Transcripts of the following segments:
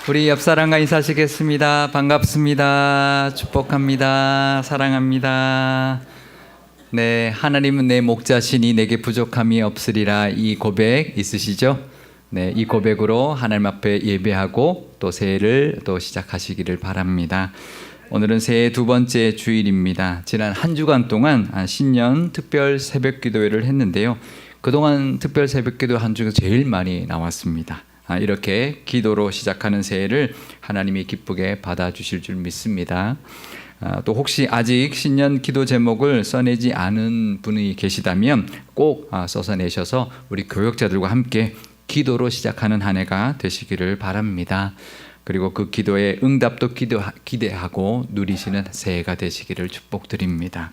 우리 옆 사람과 인사하시겠습니다. 반갑습니다. 축복합니다. 사랑합니다. 네, 하나님은 내 목자시니 내게 부족함이 없으리라. 이 고백 있으시죠? 네, 이 고백으로 하나님 앞에 예배하고 또 새해를 또 시작하시기를 바랍니다. 오늘은 새해 두 번째 주일입니다. 지난 한 주간 동안 신년 특별 새벽기도회를 했는데요. 그동안 특별 새벽기도 한 주가 제일 많이 나왔습니다. 이렇게 기도로 시작하는 새해를 하나님이 기쁘게 받아주실 줄 믿습니다. 또 혹시 아직 신년 기도 제목을 써내지 않은 분이 계시다면 꼭 써서 내셔서 우리 교역자들과 함께 기도로 시작하는 한 해가 되시기를 바랍니다. 그리고 그 기도의 응답도 기대하고 누리시는 새해가 되시기를 축복드립니다.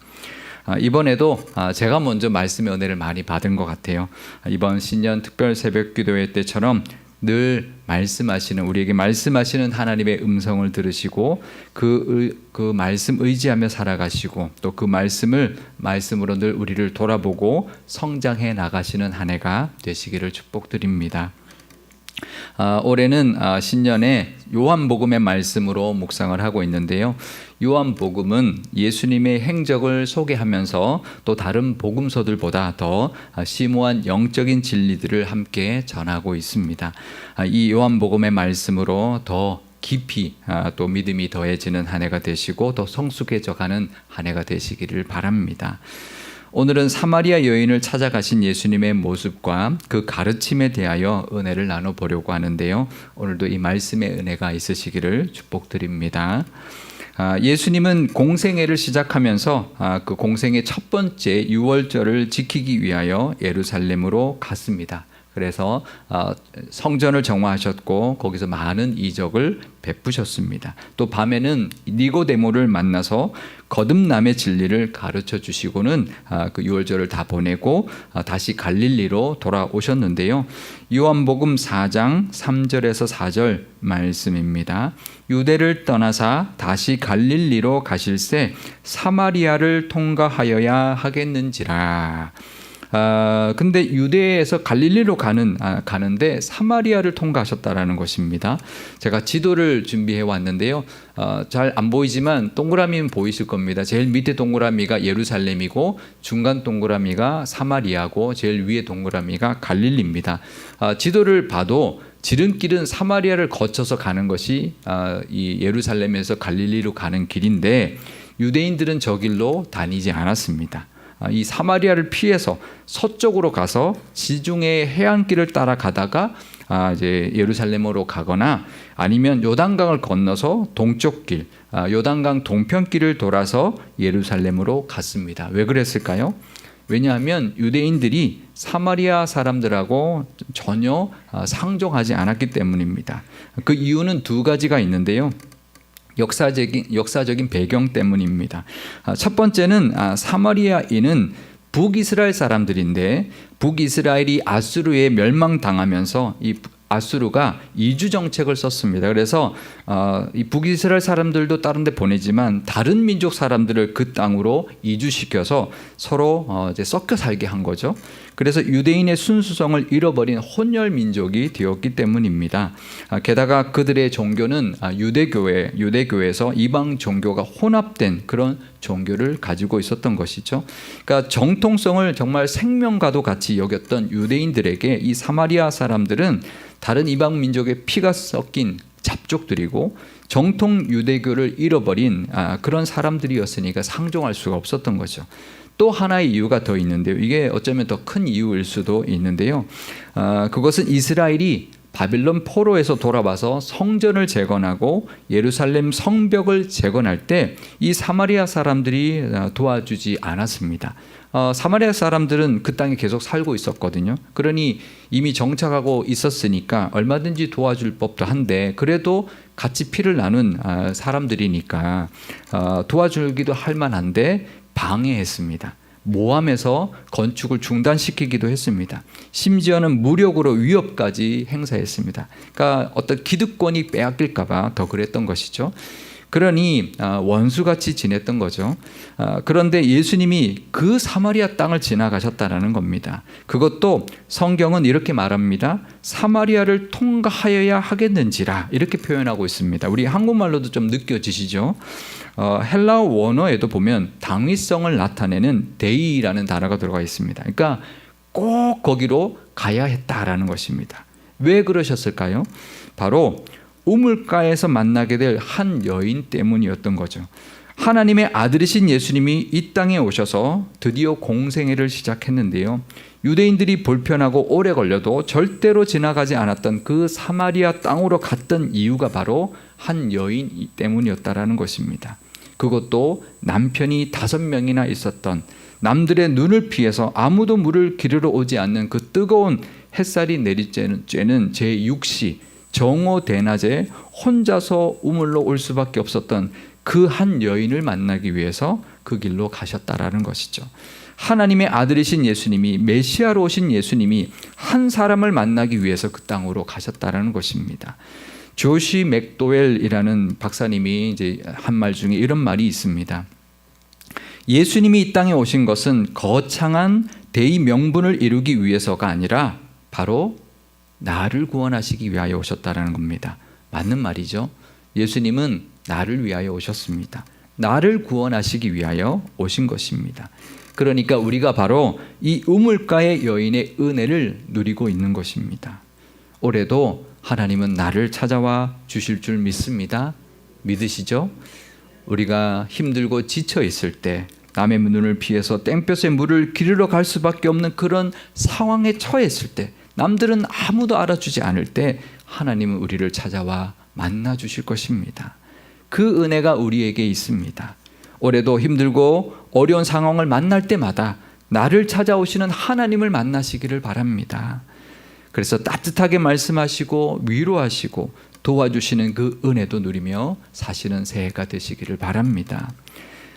이번에도 제가 먼저 말씀의 은혜를 많이 받은 것 같아요. 이번 신년 특별 새벽 기도회 때처럼 늘 말씀하시는, 우리에게 말씀하시는 하나님의 음성을 들으시고 그 말씀 의지하며 살아가시고 또 그 말씀으로 늘 우리를 돌아보고 성장해 나가시는 한 해가 되시기를 축복드립니다. 올해는 신년에 요한복음의 말씀으로 묵상을 하고 있는데요. 요한복음은 예수님의 행적을 소개하면서 또 다른 복음서들보다 더 심오한 영적인 진리들을 함께 전하고 있습니다. 이 요한복음의 말씀으로 더 깊이 또 믿음이 더해지는 한 해가 되시고 더 성숙해져가는 한 해가 되시기를 바랍니다. 오늘은 사마리아 여인을 찾아가신 예수님의 모습과 그 가르침에 대하여 은혜를 나눠보려고 하는데요. 오늘도 이 말씀의 은혜가 있으시기를 축복드립니다. 예수님은 공생애를 시작하면서 그 공생의 첫 번째 유월절을 지키기 위하여 예루살렘으로 갔습니다. 그래서 성전을 정화하셨고 거기서 많은 이적을 베푸셨습니다. 또 밤에는 니고데모를 만나서 거듭남의 진리를 가르쳐 주시고는 그 유월절을 다 보내고 다시 갈릴리로 돌아오셨는데요. 요한복음 4장 3절에서 4절 말씀입니다. 유대를 떠나사 다시 갈릴리로 가실새 사마리아를 통과하여야 하겠는지라. 근데 유대에서 갈릴리로 가는데 사마리아를 통과하셨다라는 것입니다. 제가 지도를 준비해 왔는데요. 잘 안 보이지만 동그라미는 보이실 겁니다. 제일 밑에 동그라미가 예루살렘이고 중간 동그라미가 사마리아고 제일 위에 동그라미가 갈릴리입니다. 지도를 봐도 지름길은 사마리아를 거쳐서 가는 것이 이 예루살렘에서 갈릴리로 가는 길인데 유대인들은 저 길로 다니지 않았습니다. 이 사마리아를 피해서 서쪽으로 가서 지중해 해안길을 따라가다가 이제 예루살렘으로 가거나 아니면 요단강을 건너서 동쪽 길, 요단강 동편길을 돌아서 예루살렘으로 갔습니다. 왜 그랬을까요? 왜냐하면 유대인들이 사마리아 사람들하고 전혀 상종하지 않았기 때문입니다. 그 이유는 두 가지가 있는데요. 역사적인 배경 때문입니다. 첫 번째는 사마리아인은 북이스라엘 사람들인데 북이스라엘이 아수르에 멸망당하면서 이 아수르가 이주 정책을 썼습니다. 그래서 이 북이스라엘 사람들도 다른 데 보내지만 다른 민족 사람들을 그 땅으로 이주시켜서 서로 이제 섞여 살게 한 거죠. 그래서 유대인의 순수성을 잃어버린 혼혈 민족이 되었기 때문입니다. 게다가 그들의 종교는 유대교에서 이방 종교가 혼합된 그런 종교를 가지고 있었던 것이죠. 그러니까 정통성을 정말 생명과도 같이 여겼던 유대인들에게 이 사마리아 사람들은 다른 이방 민족의 피가 섞인 잡족들이고 정통 유대교를 잃어버린 그런 사람들이었으니까 상종할 수가 없었던 거죠. 또 하나의 이유가 더 있는데요. 이게 어쩌면 더 큰 이유일 수도 있는데요. 그것은 이스라엘이 바빌론 포로에서 돌아와서 성전을 재건하고 예루살렘 성벽을 재건할 때 이 사마리아 사람들이 도와주지 않았습니다. 사마리아 사람들은 그 땅에 계속 살고 있었거든요. 그러니 이미 정착하고 있었으니까 얼마든지 도와줄 법도 한데 그래도 같이 피를 나눈 사람들이니까 도와주기도 할 만한데 방해했습니다. 모함해서 건축을 중단시키기도 했습니다. 심지어는 무력으로 위협까지 행사했습니다. 그러니까 어떤 기득권이 빼앗길까 봐 더 그랬던 것이죠. 그러니 원수같이 지냈던 거죠. 그런데 예수님이 그 사마리아 땅을 지나가셨다라는 겁니다. 그것도 성경은 이렇게 말합니다. 사마리아를 통과하여야 하겠는지라 이렇게 표현하고 있습니다. 우리 한국말로도 좀 느껴지시죠? 헬라어 원어에도 보면 당위성을 나타내는 데이라는 단어가 들어가 있습니다. 그러니까 꼭 거기로 가야 했다라는 것입니다. 왜 그러셨을까요? 바로 우물가에서 만나게 될 한 여인 때문이었던 거죠. 하나님의 아들이신 예수님이 이 땅에 오셔서 드디어 공생애를 시작했는데요. 유대인들이 불편하고 오래 걸려도 절대로 지나가지 않았던 그 사마리아 땅으로 갔던 이유가 바로 한 여인 때문이었다라는 것입니다. 그것도 남편이 5명이나 있었던, 남들의 눈을 피해서 아무도 물을 기르러 오지 않는 그 뜨거운 햇살이 내리쬐는 제6시 정오 대낮에 혼자서 우물로 올 수밖에 없었던 그 한 여인을 만나기 위해서 그 길로 가셨다라는 것이죠. 하나님의 아들이신 예수님이, 메시아로 오신 예수님이 한 사람을 만나기 위해서 그 땅으로 가셨다라는 것입니다. 조시 맥도웰이라는 박사님이 이제 한 말 중에 이런 말이 있습니다. 예수님이 이 땅에 오신 것은 거창한 대의 명분을 이루기 위해서가 아니라 바로 나를 구원하시기 위하여 오셨다는 겁니다. 맞는 말이죠. 예수님은 나를 위하여 오셨습니다. 나를 구원하시기 위하여 오신 것입니다. 그러니까 우리가 바로 이 우물가의 여인의 은혜를 누리고 있는 것입니다. 올해도 하나님은 나를 찾아와 주실 줄 믿습니다. 믿으시죠? 우리가 힘들고 지쳐 있을 때, 남의 눈을 피해서 땡볕에 물을 기르러 갈 수밖에 없는 그런 상황에 처했을 때, 남들은 아무도 알아주지 않을 때 하나님은 우리를 찾아와 만나 주실 것입니다. 그 은혜가 우리에게 있습니다. 올해도 힘들고 어려운 상황을 만날 때마다 나를 찾아오시는 하나님을 만나시기를 바랍니다. 그래서 따뜻하게 말씀하시고 위로하시고 도와주시는 그 은혜도 누리며 사시는 새해가 되시기를 바랍니다.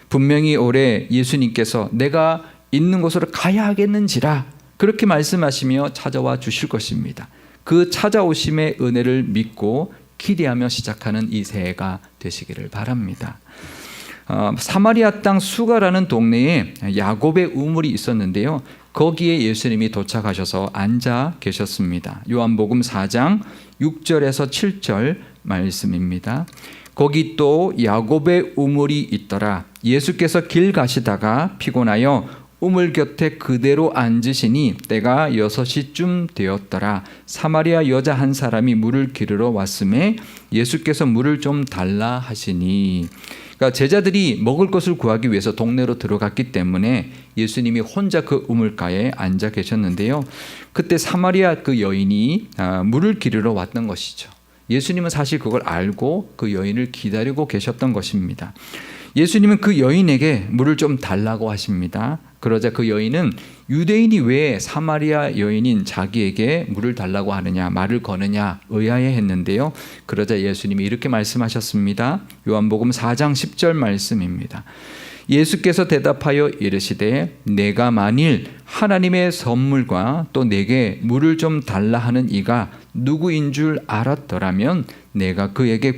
분명히 올해 예수님께서 내가 있는 곳으로 가야 하겠는지라 그렇게 말씀하시며 찾아와 주실 것입니다. 그 찾아오심의 은혜를 믿고 기대하며 시작하는 이 새해가 되시기를 바랍니다. 사마리아 땅 수가라는 동네에 야곱의 우물이 있었는데요. 거기에 예수님이 도착하셔서 앉아 계셨습니다. 요한복음 4장 6절에서 7절 말씀입니다. 거기 또 야곱의 우물이 있더라. 예수께서 길 가시다가 피곤하여 우물 곁에 그대로 앉으시니 때가 6시쯤 되었더라. 사마리아 여자 한 사람이 물을 기르러 왔음에 예수께서 물을 좀 달라 하시니. 그러니까 제자들이 먹을 것을 구하기 위해서 동네로 들어갔기 때문에 예수님이 혼자 그 우물가에 앉아 계셨는데요. 그때 사마리아 그 여인이 물을 기르러 왔던 것이죠. 예수님은 사실 그걸 알고 그 여인을 기다리고 계셨던 것입니다. 예수님은 그 여인에게 물을 좀 달라고 하십니다. 그러자 그 여인은 유대인이 왜 사마리아 여인인 자기에게 물을 달라고 하느냐, 말을 거느냐 의아해했는데요. 그러자 예수님이 이렇게 말씀하셨습니다. 요한복음 4장 10절 말씀입니다. 예수께서 대답하여 이르시되 내가 만일 하나님의 선물과 또 내게 물을 좀 달라 하는 이가 누구인 줄 알았더라면 내가 그에게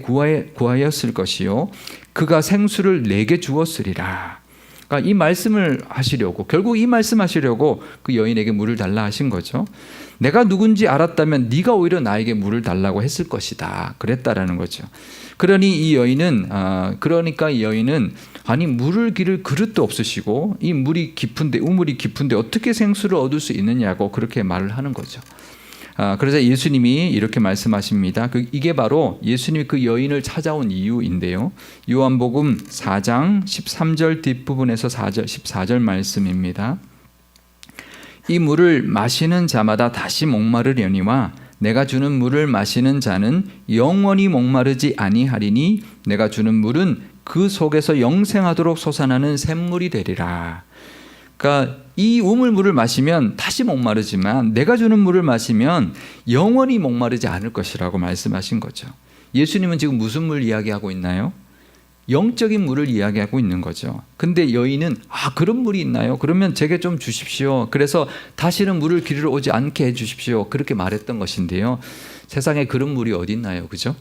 구하였을 것이요 그가 생수를 내게 주었으리라. 그러니까 이 말씀을 하시려고, 결국 이 말씀하시려고 그 여인에게 물을 달라 하신 거죠. 내가 누군지 알았다면 네가 오히려 나에게 물을 달라고 했을 것이다. 그랬다라는 거죠. 그러니까 이 여인은 아니 물을 기를 그릇도 없으시고 이 물이 깊은데, 우물이 깊은데 어떻게 생수를 얻을 수 있느냐고 그렇게 말을 하는 거죠. 그래서 예수님이 이렇게 말씀하십니다. 이게 바로 예수님이 그 여인을 찾아온 이유인데요. 요한복음 4장 13절 뒷부분에서 14절 말씀입니다. 이 물을 마시는 자마다 다시 목마르려니와 내가 주는 물을 마시는 자는 영원히 목마르지 아니하리니 내가 주는 물은 그 속에서 영생하도록 솟아나는 샘물이 되리라. 그러니까 이 우물물을 마시면 다시 목마르지만 내가 주는 물을 마시면 영원히 목마르지 않을 것이라고 말씀하신 거죠. 예수님은 지금 무슨 물 이야기하고 있나요? 영적인 물을 이야기하고 있는 거죠. 근데 여인은 그런 물이 있나요? 그러면 제게 좀 주십시오. 그래서 다시는 물을 기르러 오지 않게 해 주십시오. 그렇게 말했던 것인데요. 세상에 그런 물이 어디 있나요? 그죠?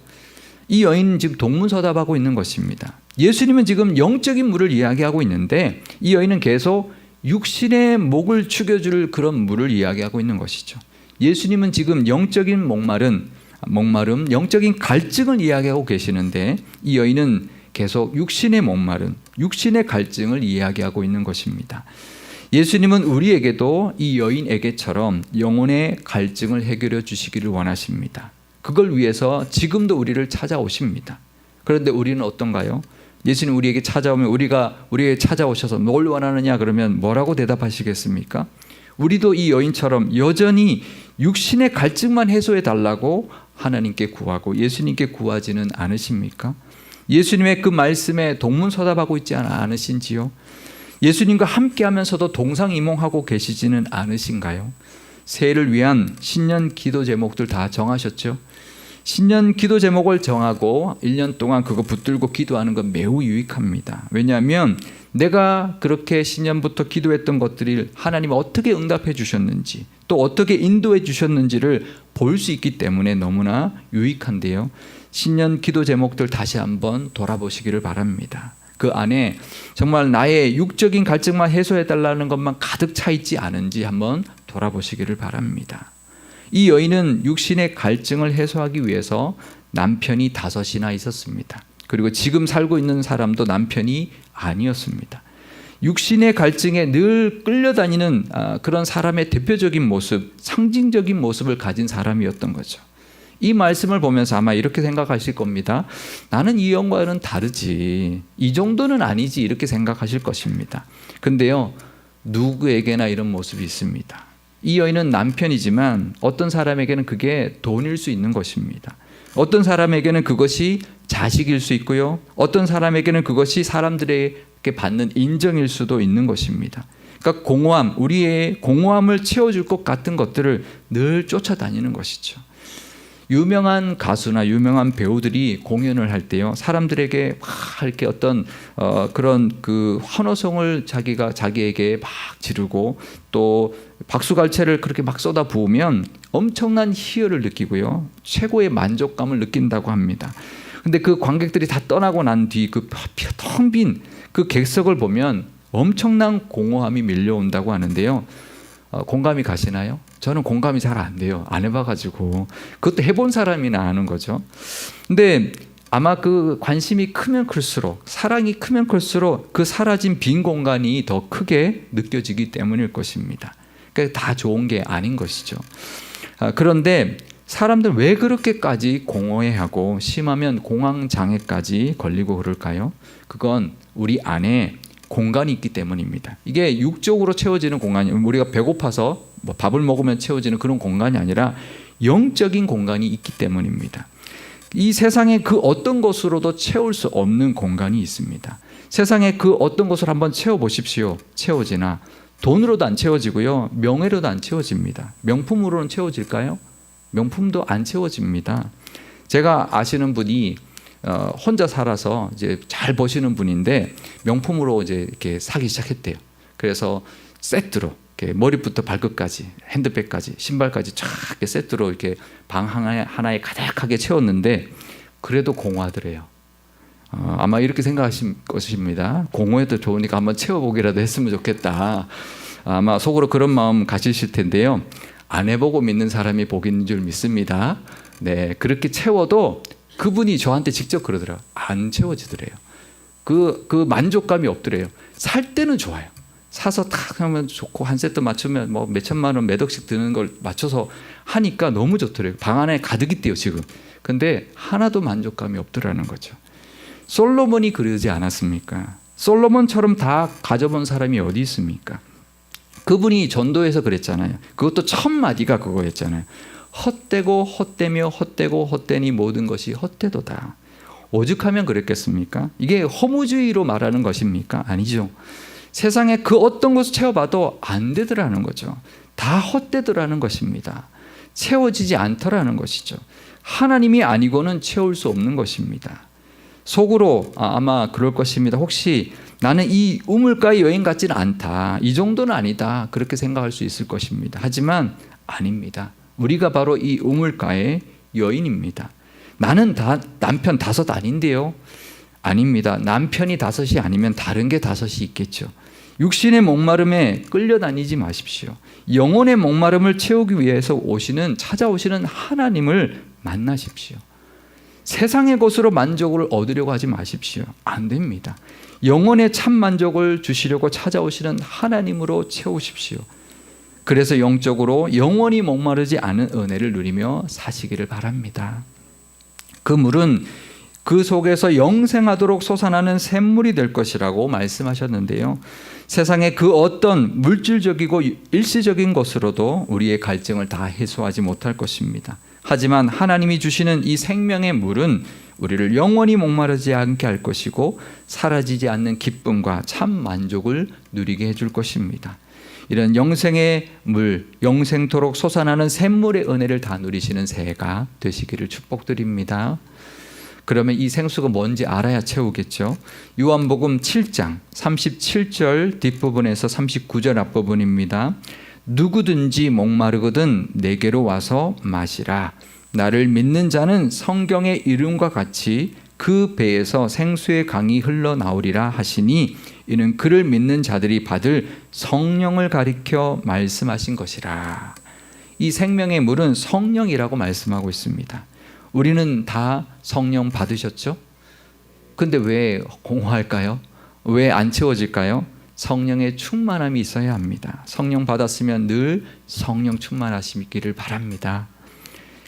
이 여인은 지금 동문서답하고 있는 것입니다. 예수님은 지금 영적인 물을 이야기하고 있는데 이 여인은 계속 육신의 목을 축여줄 그런 물을 이야기하고 있는 것이죠. 예수님은 지금 영적인 목마름, 영적인 갈증을 이야기하고 계시는데 이 여인은 계속 육신의 목마름, 육신의 갈증을 이야기하고 있는 것입니다. 예수님은 우리에게도 이 여인에게처럼 영혼의 갈증을 해결해 주시기를 원하십니다. 그걸 위해서 지금도 우리를 찾아오십니다. 그런데 우리는 어떤가요? 예수님 우리에게 찾아오면 우리에게 찾아오셔서 뭘 원하느냐 그러면 뭐라고 대답하시겠습니까? 우리도 이 여인처럼 여전히 육신의 갈증만 해소해 달라고 하나님께 구하고 예수님께 구하지는 않으십니까? 예수님의 그 말씀에 동문서답하고 있지 않으신지요? 예수님과 함께하면서도 동상이몽하고 계시지는 않으신가요? 새해를 위한 신년 기도 제목들 다 정하셨죠? 신년 기도 제목을 정하고 1년 동안 그거 붙들고 기도하는 건 매우 유익합니다. 왜냐하면 내가 그렇게 신년부터 기도했던 것들이 하나님 어떻게 응답해 주셨는지 또 어떻게 인도해 주셨는지를 볼 수 있기 때문에 너무나 유익한데요. 신년 기도 제목들 다시 한번 돌아보시기를 바랍니다. 그 안에 정말 나의 육적인 갈증만 해소해 달라는 것만 가득 차 있지 않은지 한번 돌아보시기를 바랍니다. 이 여인은 육신의 갈증을 해소하기 위해서 남편이 5이나 있었습니다. 그리고 지금 살고 있는 사람도 남편이 아니었습니다. 육신의 갈증에 늘 끌려다니는 그런 사람의 대표적인 모습, 상징적인 모습을 가진 사람이었던 거죠. 이 말씀을 보면서 아마 이렇게 생각하실 겁니다. 나는 이 여인과는 다르지. 이 정도는 아니지 이렇게 생각하실 것입니다. 근데요, 누구에게나 이런 모습이 있습니다. 이 여인은 남편이지만 어떤 사람에게는 그게 돈일 수 있는 것입니다. 어떤 사람에게는 그것이 자식일 수 있고요. 어떤 사람에게는 그것이 사람들에게 받는 인정일 수도 있는 것입니다. 그러니까 공허함, 우리의 공허함을 채워줄 것 같은 것들을 늘 쫓아다니는 것이죠. 유명한 가수나 유명한 배우들이 공연을 할 때요, 사람들에게 막 이렇게 어떤 그런 그 환호성을 자기에게 막 지르고 또 박수갈채를 그렇게 막 쏟아 부으면 엄청난 희열을 느끼고요, 최고의 만족감을 느낀다고 합니다. 근데 그 관객들이 다 떠나고 난 뒤 그 텅 빈 그 객석을 보면 엄청난 공허함이 밀려온다고 하는데요. 공감이 가시나요? 저는 공감이 잘 안 돼요. 안 해봐가지고. 그것도 해본 사람이나 아는 거죠. 근데 아마 그 관심이 크면 클수록, 사랑이 크면 클수록 그 사라진 빈 공간이 더 크게 느껴지기 때문일 것입니다. 그러니까 다 좋은 게 아닌 것이죠. 그런데 사람들 왜 그렇게까지 공허해하고 심하면 공황장애까지 걸리고 그럴까요? 그건 우리 안에 공간이 있기 때문입니다. 이게 육적으로 채워지는 공간이, 우리가 배고파서 뭐 밥을 먹으면 채워지는 그런 공간이 아니라 영적인 공간이 있기 때문입니다. 이 세상에 그 어떤 것으로도 채울 수 없는 공간이 있습니다. 세상에 그 어떤 것을 한번 채워보십시오. 채워지나 돈으로도 안 채워지고요, 명예로도 안 채워집니다. 명품으로는 채워질까요? 명품도 안 채워집니다. 제가 아시는 분이 혼자 살아서 이제 잘 버시는 분인데 명품으로 이제 이렇게 사기 시작했대요. 그래서 세트로 이렇게 머리부터 발끝까지, 핸드백까지, 신발까지 쫙 이렇게 세트로 이렇게 방 하나에 가득하게 채웠는데 그래도 공허하더래요. 아마 이렇게 생각하실 것입니다. 공허해도 좋으니까 한번 채워보기라도 했으면 좋겠다. 아마 속으로 그런 마음 가지실 텐데요. 안 해보고 믿는 사람이 복 있는 줄 믿습니다. 네, 그렇게 채워도 그분이 저한테 직접 그러더라고요. 안 채워지더래요. 그 만족감이 없더래요. 살 때는 좋아요. 사서 탁 하면 좋고 한 세트 맞추면 뭐 몇천만 원 몇 억씩 드는 걸 맞춰서 하니까 너무 좋더래요. 방 안에 가득 있대요 지금. 근데 하나도 만족감이 없더라는 거죠. 솔로몬이 그러지 않았습니까? 솔로몬처럼 다 가져본 사람이 어디 있습니까? 그분이 전도에서 그랬잖아요. 그것도 첫 마디가 그거였잖아요. 헛되고 헛되며 헛되고 헛되니 모든 것이 헛되도다. 오죽하면 그랬겠습니까? 이게 허무주의로 말하는 것입니까? 아니죠. 세상에 그 어떤 것을 채워봐도 안 되더라는 거죠. 다 헛되더라는 것입니다. 채워지지 않더라는 것이죠. 하나님이 아니고는 채울 수 없는 것입니다. 속으로 아마 그럴 것입니다. 혹시 나는 이 우물가의 여인 같지는 않다, 이 정도는 아니다, 그렇게 생각할 수 있을 것입니다. 하지만 아닙니다. 우리가 바로 이 우물가의 여인입니다. 나는 남편 5 아닌데요. 아닙니다. 남편이 5이 아니면 다른 게 5이 있겠죠. 육신의 목마름에 끌려다니지 마십시오. 영혼의 목마름을 채우기 위해서 찾아오시는 하나님을 만나십시오. 세상의 것으로 만족을 얻으려고 하지 마십시오. 안 됩니다. 영혼의 참 만족을 주시려고 찾아오시는 하나님으로 채우십시오. 그래서 영적으로 영원히 목마르지 않은 은혜를 누리며 사시기를 바랍니다. 그 물은 그 속에서 영생하도록 솟아나는 샘물이 될 것이라고 말씀하셨는데요. 세상의 그 어떤 물질적이고 일시적인 것으로도 우리의 갈증을 다 해소하지 못할 것입니다. 하지만 하나님이 주시는 이 생명의 물은 우리를 영원히 목마르지 않게 할 것이고 사라지지 않는 기쁨과 참 만족을 누리게 해줄 것입니다. 이런 영생의 물, 영생토록 솟아나는 샘물의 은혜를 다 누리시는 새해가 되시기를 축복드립니다. 그러면 이 생수가 뭔지 알아야 채우겠죠. 요한복음 7장 37절 뒷부분에서 39절 앞부분입니다. 누구든지 목마르거든 내게로 와서 마시라. 나를 믿는 자는 성경의 이름과 같이 그 배에서 생수의 강이 흘러나오리라 하시니 이는 그를 믿는 자들이 받을 성령을 가리켜 말씀하신 것이라. 이 생명의 물은 성령이라고 말씀하고 있습니다. 우리는 다 성령 받으셨죠? 근데 왜 공허할까요? 왜 안 채워질까요? 성령의 충만함이 있어야 합니다. 성령 받았으면 늘 성령 충만하시기를 바랍니다.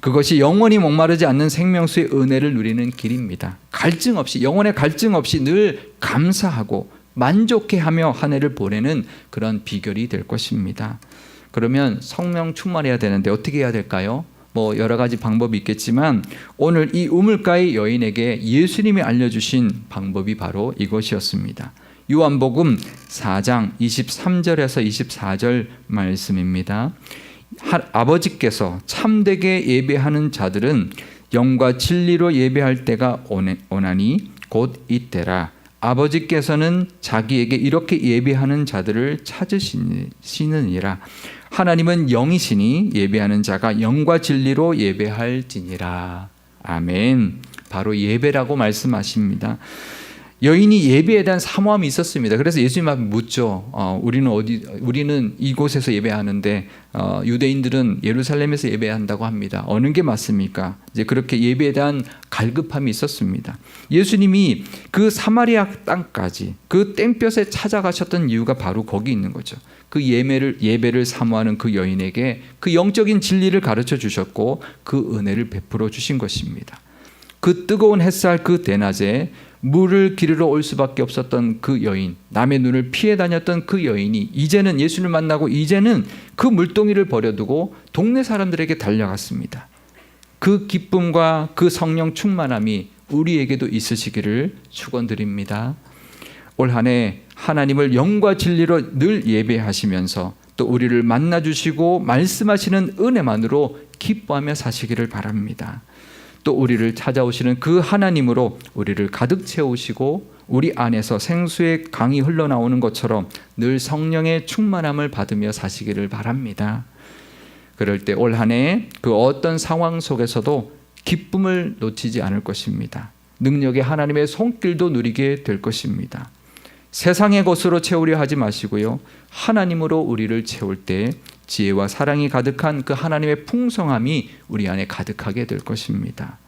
그것이 영원히 목마르지 않는 생명수의 은혜를 누리는 길입니다. 갈증 없이, 영혼의 갈증 없이 늘 감사하고 만족해하며 한 해를 보내는 그런 비결이 될 것입니다. 그러면 성령 충만해야 되는데 어떻게 해야 될까요? 여러 가지 방법이 있겠지만 오늘 이 우물가의 여인에게 예수님이 알려주신 방법이 바로 이것이었습니다. 요한복음 4장 23절에서 24절 말씀입니다. 아버지께서 참되게 예배하는 자들은 영과 진리로 예배할 때가 오나니 곧 이때라. 아버지께서는 자기에게 이렇게 예배하는 자들을 찾으시느니라. 하나님은 영이시니 예배하는 자가 영과 진리로 예배할지니라. 아멘. 바로 예배라고 말씀하십니다. 여인이 예배에 대한 사모함이 있었습니다. 그래서 예수님 앞에 묻죠. 우리는 이곳에서 예배하는데 유대인들은 예루살렘에서 예배한다고 합니다. 어느 게 맞습니까? 이제 그렇게 예배에 대한 갈급함이 있었습니다. 예수님이 그 사마리아 땅까지 그 땡볕에 찾아가셨던 이유가 바로 거기 있는 거죠. 그 예배를 사모하는 그 여인에게 그 영적인 진리를 가르쳐 주셨고 그 은혜를 베풀어 주신 것입니다. 그 뜨거운 햇살 그 대낮에 물을 기르러 올 수밖에 없었던 그 여인, 남의 눈을 피해 다녔던 그 여인이 이제는 예수를 만나고 이제는 그 물동이를 버려두고 동네 사람들에게 달려갔습니다. 그 기쁨과 그 성령 충만함이 우리에게도 있으시기를 축원드립니다. 올 한 해 하나님을 영과 진리로 늘 예배하시면서 또 우리를 만나주시고 말씀하시는 은혜만으로 기뻐하며 사시기를 바랍니다. 또 우리를 찾아오시는 그 하나님으로 우리를 가득 채우시고 우리 안에서 생수의 강이 흘러나오는 것처럼 늘 성령의 충만함을 받으며 사시기를 바랍니다. 그럴 때 올 한 해 그 어떤 상황 속에서도 기쁨을 놓치지 않을 것입니다. 능력의 하나님의 손길도 누리게 될 것입니다. 세상의 것으로 채우려 하지 마시고요. 하나님으로 우리를 채울 때 지혜와 사랑이 가득한 그 하나님의 풍성함이 우리 안에 가득하게 될 것입니다.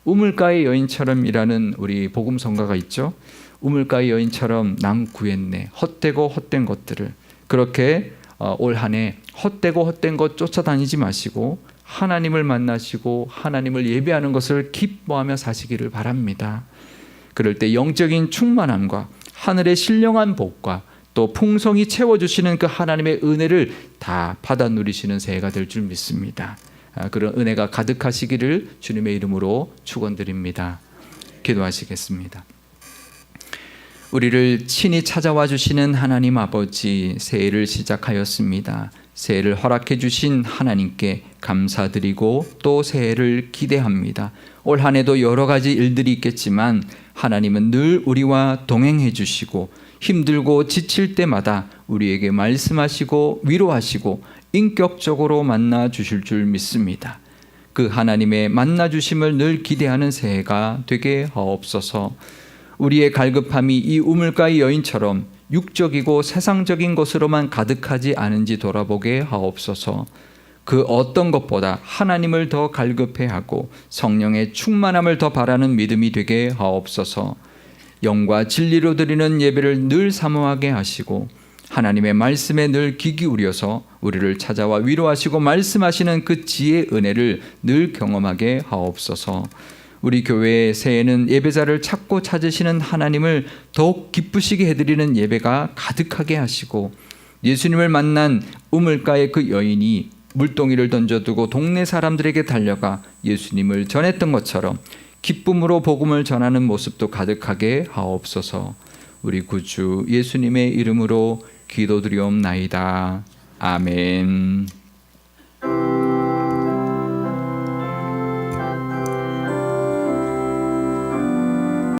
우물가의 여인처럼이라는 우리 복음성가가 있죠. 우물가의 여인처럼 난 구했네. 헛되고 헛된 것들을. 그렇게 올 한 해 헛되고 헛된 것 쫓아다니지 마시고 하나님을 만나시고 하나님을 예배하는 것을 기뻐하며 사시기를 바랍니다. 그럴 때 영적인 충만함과 하늘의 신령한 복과 또 풍성히 채워주시는 그 하나님의 은혜를 다 받아 누리시는 새해가 될 줄 믿습니다. 그런 은혜가 가득하시기를 주님의 이름으로 축원드립니다. 기도하시겠습니다. 우리를 친히 찾아와 주시는 하나님 아버지, 새해를 시작하였습니다. 새해를 허락해 주신 하나님께 감사드리고 또 새해를 기대합니다. 올 한 해도 여러 가지 일들이 있겠지만 하나님은 늘 우리와 동행해 주시고 힘들고 지칠 때마다 우리에게 말씀하시고 위로하시고 인격적으로 만나 주실 줄 믿습니다. 그 하나님의 만나 주심을 늘 기대하는 새해가 되게 하옵소서. 우리의 갈급함이 이 우물가의 여인처럼 육적이고 세상적인 것으로만 가득하지 않은지 돌아보게 하옵소서. 그 어떤 것보다 하나님을 더 갈급해하고 성령의 충만함을 더 바라는 믿음이 되게 하옵소서. 영과 진리로 드리는 예배를 늘 사모하게 하시고 하나님의 말씀에 늘 귀 기울여서 우리를 찾아와 위로하시고 말씀하시는 그 지혜의 은혜를 늘 경험하게 하옵소서. 우리 교회의 새해에는 예배자를 찾고 찾으시는 하나님을 더욱 기쁘시게 해드리는 예배가 가득하게 하시고, 예수님을 만난 우물가의 그 여인이 물동이를 던져두고 동네 사람들에게 달려가 예수님을 전했던 것처럼 기쁨으로 복음을 전하는 모습도 가득하게 하옵소서. 우리 구주 예수님의 이름으로 기도드리옵나이다. 아멘.